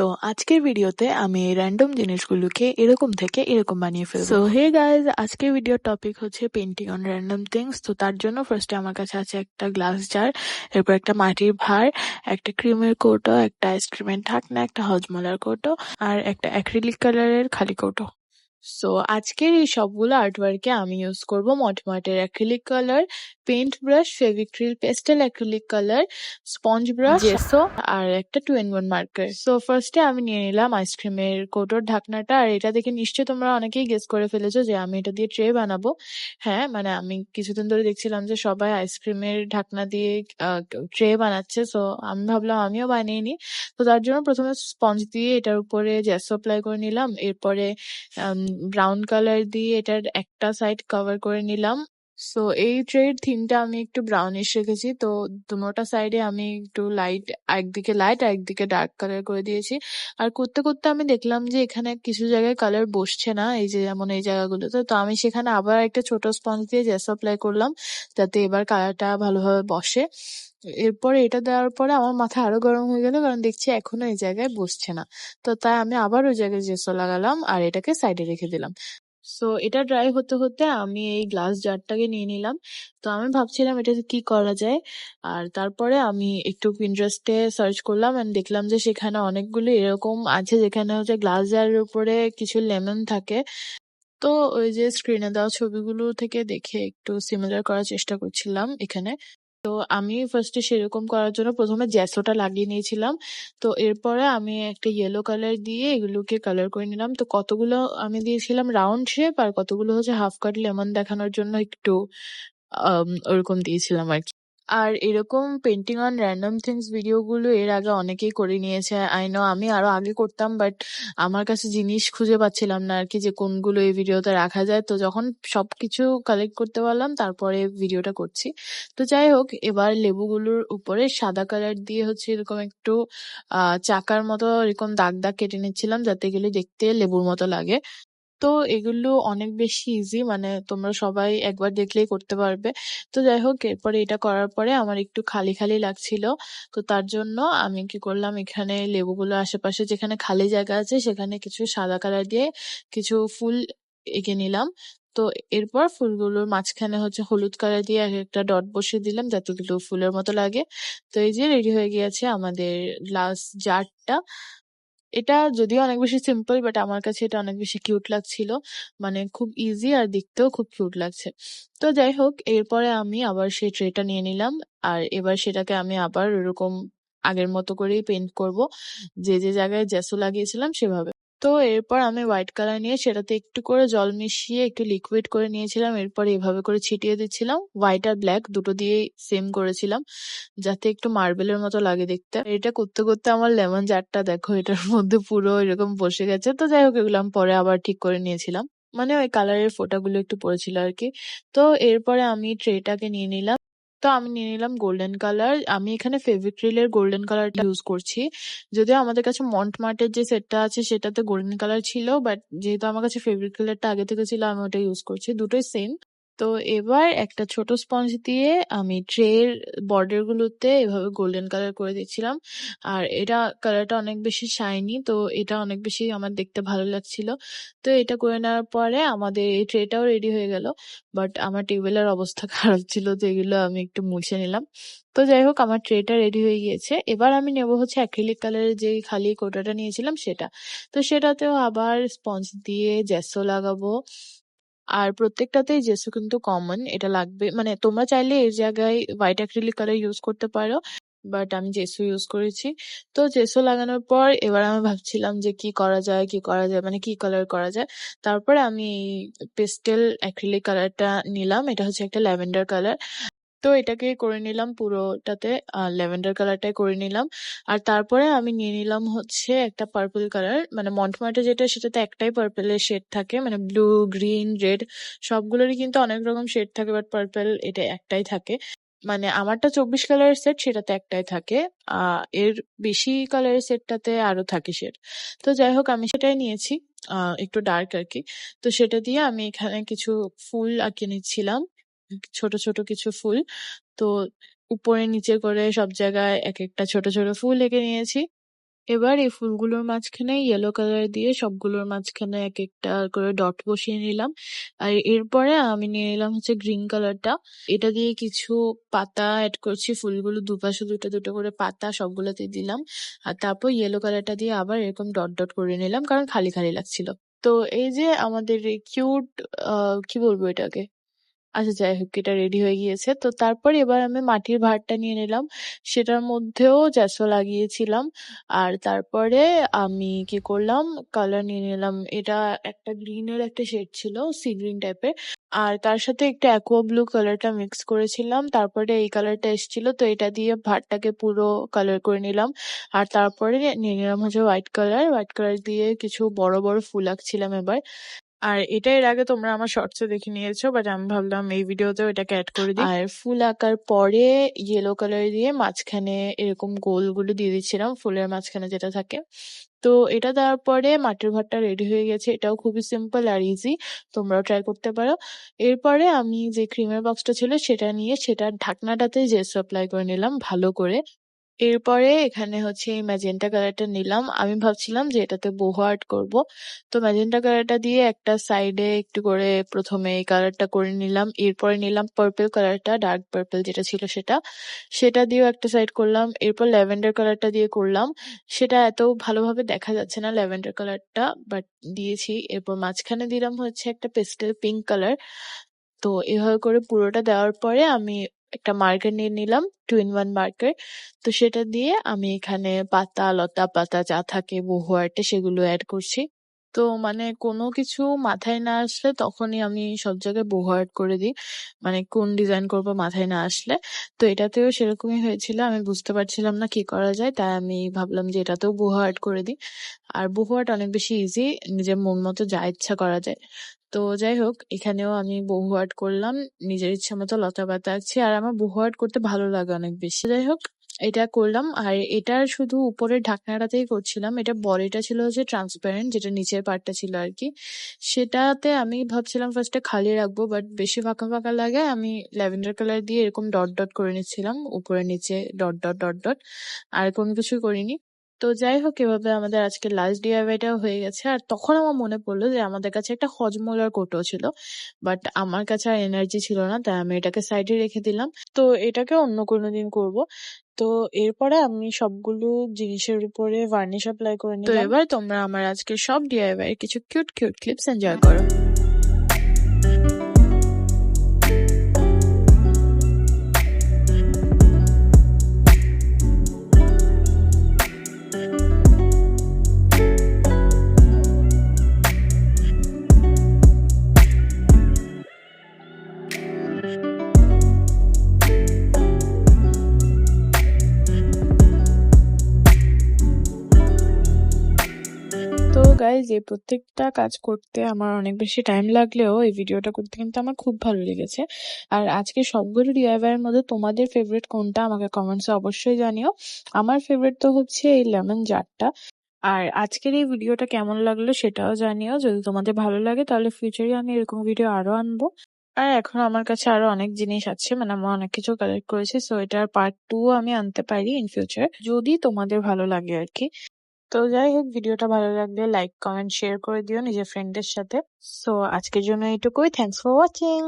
তো আজকের ভিডিওতে আমি র্যান্ডম জিনিসগুলোকে এরকম থেকে এরকম বানিয়ে ফেলবো। সো হে গাইজ, আজকের ভিডিওর টপিক হচ্ছে পেন্টিং অন র্যান্ডম থিংস। তো তার জন্য ফার্স্টে আমার কাছে আছে একটা গ্লাস জার, এরপর একটা মাটির ভাঁড়, একটা ক্রিমের কৌটো, একটা আইসক্রিমের ঢাকনা, একটা হজমলার কৌটো আর একটা অ্যাক্রিলিক কালারের খালি কৌটো। সো আজকের এই সবগুলো আর্টওয়ার্কে আমি ইউজ করব মটমাটের acrylic colour, paint brush, Fevicryl, pastel acrylic colour, sponge brush, gesso আর একটা 2-in-1 মার্কার। সো ফার্স্টে আমি নিয়ে নিলাম আইসক্রিমের কৌটোর ঢাকনাটা। আর এটা দেখে নিশ্চয়ই তোমরা অনেকেই গেস করে ফেলেছো যে আমি এটা দিয়ে ট্রে বানাবো। হ্যাঁ, মানে আমি কিছুদিন ধরে দেখছিলাম যে সবাই আইসক্রিমের ঢাকনা দিয়ে ট্রে বানাচ্ছে। সো আমি ভাবলাম আমিও বানিয়ে নিই। তো তার জন্য প্রথমে স্পঞ্জ দিয়ে এটার উপরে জেসো অ্যাপ্লাই করে নিলাম। এরপরে ব্রাউন কালার দিয়ে এটার একটা সাইড কভার করে নিলাম। সো এই ট্রের থিমটা আমি একটু ব্রাউনিশ রেখেছি। তো দুটোটা সাইডে আমি একটু লাইট, একদিকে লাইট আর একদিকে ডার্ক কালার করে দিয়েছি। আর করতে করতে আমি দেখলাম যে এখানে কিছু জায়গায় কালার বসছে না, এই যে যেমন এই জায়গাগুলোতে। তো আমি সেখানে আবার একটা ছোট স্পঞ্জ দিয়ে জেস অ্যাপ্লাই করলাম, যাতে এবার কালারটা ভালোভাবে বসে। এরপরে এটা দেওয়ার পরে আমার মাথা আরো গরম হয়ে গেল, কারণ দেখছি এখনো এই জায়গায় বসছে না। তো তাই আমি আবার ওই জায়গায় জেসো লাগালাম আর এটাকে সাইডে রেখে দিলাম। সো এটা ড্রাই হতে হতে আমি এই গ্লাস জারটাকে নিয়ে নিলাম। তো আমি ভাবছিলাম এটাতে কি করা যায়। আর তারপরে আমি একটু পিন্টারেস্টে সার্চ করলাম এন্ড দেখলাম যে সেখানে অনেকগুলো এরকম আছে যেখানে হচ্ছে গ্লাস জারের উপরে কিছু লেমন থাকে। তো ওই যে স্ক্রিনে দেওয়া ছবিগুলো থেকে দেখে একটু সিমিলার করার চেষ্টা করছিলাম এখানে। তো আমি ফার্স্টে সেরকম করার জন্য প্রথমে জেসোটা লাগিয়ে নিয়েছিলাম। তো এরপরে আমি একটা ইয়েলো কালার দিয়ে এগুলোকে কালার করে নিলাম। তো কতগুলো আমি দিয়েছিলাম রাউন্ড শেপ, আর কতগুলো হচ্ছে হাফ কাট লেমন দেখানোর জন্য একটু ওরকম দিয়েছিলাম আর কি। আর এরকম পেন্টিং অন র্যান্ডম থিংস ভিডিওগুলো এর আগে অনেকেই করে নিয়েছে। আই নো আমি আরো আগে করতাম, বাট আমার কাছে জিনিস খুঁজে পাচ্ছিলাম না আর কি, যে কোনগুলো এই ভিডিওতে রাখা যায়। তো যখন সবকিছু কালেক্ট করতে পারলাম তারপরে ভিডিওটা করছি। তো যাই হোক, এবার লেবুগুলোর উপরে সাদা কালার দিয়ে হচ্ছে এরকম একটু চাকার মতো এরকম দাগ দাগ কেটে নিচ্ছিলাম, যাতে এগুলো দেখতে লেবুর মতো লাগে। তো এগুলো অনেক বেশি ইজি, মানে তোমরা সবাই একবার দেখলেই করতে পারবে। তো যাই হোক, এরপরে এটা করার পরে আমার একটু খালি খালি লাগছিল। তো তার জন্য আমি কি করলাম, এখানে লেবুগুলো আশেপাশে যেখানে খালি জায়গা আছে সেখানে কিছু সাদা কালার দিয়ে কিছু ফুল এঁকে নিলাম। তো এরপর ফুলগুলোর মাঝখানে হচ্ছে হলুদ কালার দিয়ে এক একটা ডট বসিয়ে দিলাম, যতগুলো ফুলের মতো লাগে। তো এই যে রেডি হয়ে গিয়েছে আমাদের গ্লাস জারটা। এটা যদিও অনেক বেশি সিম্পল, বাট আমার কাছে এটা অনেক বেশি কিউট লাগছিল। মানে খুব ইজি আর দেখতেও খুব কিউট লাগছে। তো যাই হোক, এরপরে আমি আবার সেই ট্রেটা নিয়ে নিলাম। আর এবার সেটাকে আমি আবার ওরকম আগের মতো করেই পেইন্ট করব, যে যে জায়গায় জেসো লাগিয়েছিলাম সেভাবে। তো এরপর আমি হোয়াইট কালার নিয়ে সেটাতে একটু করে জল মিশিয়ে একটু লিকুইড করে নিয়েছিলাম। এরপর এভাবে করে ছিটিয়ে দিচ্ছিলাম, হোয়াইট আর ব্ল্যাক দুটো দিয়েই সেম করেছিলাম, যাতে একটু মার্বেলের মতো লাগে দেখতে। এটা করতে করতে আমার লেমন জারটা দেখো, এটার মধ্যে পুরো এরকম বসে গেছে। তো যাই হোক, এগুলো আমি পরে আবার ঠিক করে নিয়েছিলাম, মানে ওই কালারের ফোঁটাগুলো একটু পড়েছিল আর কি। তো এরপরে আমি ট্রেটাকে নিয়ে নিলাম। তো আমি নিয়ে নিলাম গোল্ডেন কালার। আমি এখানে ফেভিক্রিলের গোল্ডেন কালারটা ইউজ করছি। যদিও আমাদের কাছে মন্ট মার্টের যে সেটটা আছে সেটাতে গোল্ডেন কালার ছিল, বাট যেহেতু আমার কাছে ফেভিক্রিলেরটা আগে থেকে ছিল আমি ওটা ইউজ করছি, দুটোই সেম। তো এবার একটা ছোট স্পঞ্জ দিয়ে আমি ট্রের বর্ডার গুলোতে এভাবে গোল্ডেন কালার করে দিচ্ছিলাম। আর এটা কালারটা অনেক বেশি শাইনি, তো এটা অনেক বেশি আমার দেখতে ভালো লাগছিল। তো এটা করে নেওয়ার পরে আমাদের এই ট্রেটাও রেডি হয়ে গেল। বাট আমার টেবিলের অবস্থা খারাপ ছিল, তো এগুলো আমি একটু মুছে নিলাম। তো যাই হোক, আমার ট্রেটা রেডি হয়ে গিয়েছে। এবার আমি নেবো হচ্ছে অ্যাক্রিলিক কালারের যে খালি কৌটাটা নিয়েছিলাম সেটা। তো সেটাতেও আবার স্পঞ্জ দিয়ে জেসো লাগাবো। আর প্রত্যেকটাতেই জেসো কিন্তু কমন, এটা লাগবে। মানে তোমরা চাইলে এর জায়গায় হোয়াইট অ্যাক্রিলিক কালার ইউজ করতে পারো, বাট আমি জেসো ইউজ করেছি। তো জেসো লাগানোর পর এবার আমি ভাবছিলাম যে কি করা যায়, কি করা যায়, মানে কি কালার করা যায়। তারপরে আমি পেস্টেল অ্যাক্রিলিক কালারটা নিলাম, এটা হচ্ছে একটা ল্যাভেন্ডার কালার। তো এটাকে করে নিলাম পুরোটাতে, ল্যাভেন্ডার কালারটাই করে নিলাম। আর তারপরে আমি নিয়ে নিলাম হচ্ছে একটা পার্পল কালার, মানে মন্টমার্টে যেটা সেটাতে একটাই পার্পেলের শেড থাকে, মানে ব্লু, গ্রিন, রেড সবগুলোরই কিন্তু অনেক রকম শেড থাকে, বাট পার্পেল এটা একটাই থাকে। মানে আমারটা 24 কালারের সেট, সেটাতে একটাই থাকে। এর বেশি কালারের সেটটাতে আরো থাকে শেড। তো যাই হোক, আমি সেটাই নিয়েছি, একটু ডার্ক আর কি। তো সেটা দিয়ে আমি এখানে কিছু ফুল আঁকিয়ে নিচ্ছিলাম, ছোট ছোট কিছু ফুল। তো উপরে নিচে করে সব জায়গায় এক একটা ছোট ছোট ফুল এঁকে নিয়েছি। এবার এই ফুলগুলোর মাঝখানে ইয়েলো কালার দিয়ে সবগুলোর মাঝখানে এক একটা করে ডট বসিয়ে নিলাম। আর এরপরে আমি নিয়ে নিলাম হচ্ছে গ্রিন কালারটা। এটা দিয়ে কিছু পাতা অ্যাড করছি, ফুলগুলো দুপাশে দুটো দুটো করে পাতা সবগুলোতে দিলাম। আর তারপর ইয়েলো কালারটা দিয়ে আবার এরকম ডট ডট করে নিলাম, কারণ খালি খালি লাগছিল। তো এই যে আমাদের এই কিউট, কি বলবো এটাকে, আচ্ছা যাই হোক, এটা রেডি হয়ে গিয়েছে। তো তারপর এবার আমি মাটির ভাঁড়টা নিয়ে নিলাম, সেটার মধ্যেও জ্যাসো লাগিয়েছিলাম। আর তারপরে আমি কি করলাম, কালার নিয়ে নিলাম। এটা একটা গ্রিনের একটা শেড ছিল, সি গ্রিন টাইপের। আর তার সাথে একটু অ্যাকোয়া ব্লু কালারটা মিক্স করেছিলাম, তারপরে এই কালারটা এসেছিল, তো এটা দিয়ে ভাতটাকে পুরো কালার করে নিলাম। আর তারপরে নিয়ে নিলাম হচ্ছে হোয়াইট কালার। হোয়াইট কালার দিয়ে কিছু বড় বড় ফুল আঁকছিলাম এবার। আর এটা এর আগে তোমরা আমার শর্টসে দেখে নিয়েছো, বাট আমি ভাবলাম এই ভিডিওতেও এটাকে অ্যাড করে দিই। আর ফুল আঁকার পরে ইয়েলো কালার দিয়ে মাঝখানে এরকম গোলগুলো দিয়ে দিচ্ছিলাম, ফুলের মাঝখানে যেটা থাকে। তো এটা দেওয়ার পরে মাটির ভাতটা রেডি হয়ে গেছে। এটাও খুবই সিম্পল আর ইজি, তোমরাও ট্রাই করতে পারো। এরপরে আমি যে ক্রিমের বক্সটা ছিল সেটা নিয়ে সেটার ঢাকনাটাতে জেসো অ্যাপ্লাই করে নিলাম ভালো করে। এরপরে এখানে হচ্ছে এই ম্যাজেন্টা কালারটা নিলাম। আমি ভাবছিলাম যে এটাতে বহু আর্ট করব। তো ম্যাজেন্টা কালারটা দিয়ে একটা সাইডে একটু করে প্রথমে এই কালারটা করে নিলাম। এরপরে নিলাম পার্পল কালারটা, ডার্ক পার্পল যেটা ছিল সেটা। সেটা দিয়েও একটা সাইড করলাম। এরপর ল্যাভেন্ডার কালারটা দিয়ে করলাম। সেটা এত ভালোভাবে দেখা যাচ্ছে না ল্যাভেন্ডার কালারটা, বাট দিয়েছি। এরপর মাঝখানে দিলাম হচ্ছে একটা পেস্টেল পিঙ্ক কালার। তো এভাবে করে পুরোটা দেওয়ার পরে আমি একটা মার্কার নিয়ে নিলাম, 2 in 1 মার্কার। তো সেটা দিয়ে আমি এখানে পাতা, লতা পাতা যা থাকে বহু আর্টে সেগুলো অ্যাড করছি। তো মানে কোনো কিছু মাথায় না আসলে তখনই আমি সব জায়গায় বহু আর্ট করে দিই, মানে কোন ডিজাইন করব মাথায় না আসলে। তো এটাতেও সেরকমই হয়েছিল, আমি বুঝতে পারছিলাম না কি করা যায়, তাই আমি ভাবলাম যে এটাতেও বহু আর্ট করে দিই। আর বহু আর্ট অনেক বেশি ইজি, নিজের মন মতো যা ইচ্ছা করা যায়। তো যাই হোক, এখানেও আমি বহু আর্ট করলাম, নিজের ইচ্ছা মতো লতা পাতা আঁকছি। আর আমার বহু আর্ট করতে ভালো লাগে অনেক বেশি। যাই হোক, এটা করলাম। আর এটার শুধু উপরের ঢাকনাটাতেই করছিলাম। এটা বডিটা ছিল হচ্ছে ট্রান্সপারেন্ট, যেটা নিচের পার্টটা ছিল আর কি। সেটাতে আমি ভাবছিলাম ফার্স্টে খালি রাখবো, বাট বেশি ফাঁকা ফাঁকা লাগে, আমি ল্যাভেন্ডার কালার দিয়ে এরকম ডট ডট করে নিচ্ছিলাম, উপরে নিচে ডট ডট ডট ডট। আর কোনো কিছুই করিনি। তো যাই হোক, এভাবে আমাদের আজকে লাস্ট ডিআইওয়াইটাও হয়ে গেছে। আর তখন আমার মনে পড়লো যে আমাদের কাছে একটা হজমোলার কৌটো ছিল, বাট আমার কাছে আর এনার্জি ছিল না, তাই আমি এটাকে সাইডে রেখে দিলাম। তো এটাকে অন্য কোনো দিন করব। তো এরপরে আমি সবগুলো জিনিসের উপরে ভার্নিশ অ্যাপ্লাই করে নিলাম। তো এবার তোমরা আমার আজকে সব ডিআইওয়াই কিছু কিউট কিউট ক্লিপস এনজয় করো। তো গাইজ, এই প্রত্যেকটা কাজ করতে আমার অনেক বেশি টাইম লাগলেও এই ভিডিওটা করতে কিন্তু আমার খুব ভালো লেগেছে। আর আজকে সবগুলো ডিআইওয়াই এর মধ্যে তোমাদের ফেভারিট কোনটা আমাকে কমেন্টসে অবশ্যই জানিও। আমার ফেভারিট তো হচ্ছে এই লেমন জারটা। আর আজকের এই ভিডিওটা কেমন লাগলো সেটাও জানিও। যদি তোমাদের ভালো লাগে তাহলে ফিউচারে আমি এরকম ভিডিও আরো আনবো। আর এখন আমার কাছে আরো অনেক জিনিস আছে, মানে আমি অনেক কিছু কালেক্ট করেছি, সো এটার পার্ট 2 আমি আনতে পারি ইন ফিউচার, যদি তোমাদের ভালো লাগে আর কি। তো যাই হোক, ভিডিওটা ভালো লাগলে লাইক কমেন্ট শেয়ার করে দিও নিজের ফ্রেন্ডদের সাথে। সো আজকের জন্য এইটুকুই। Thanks for watching.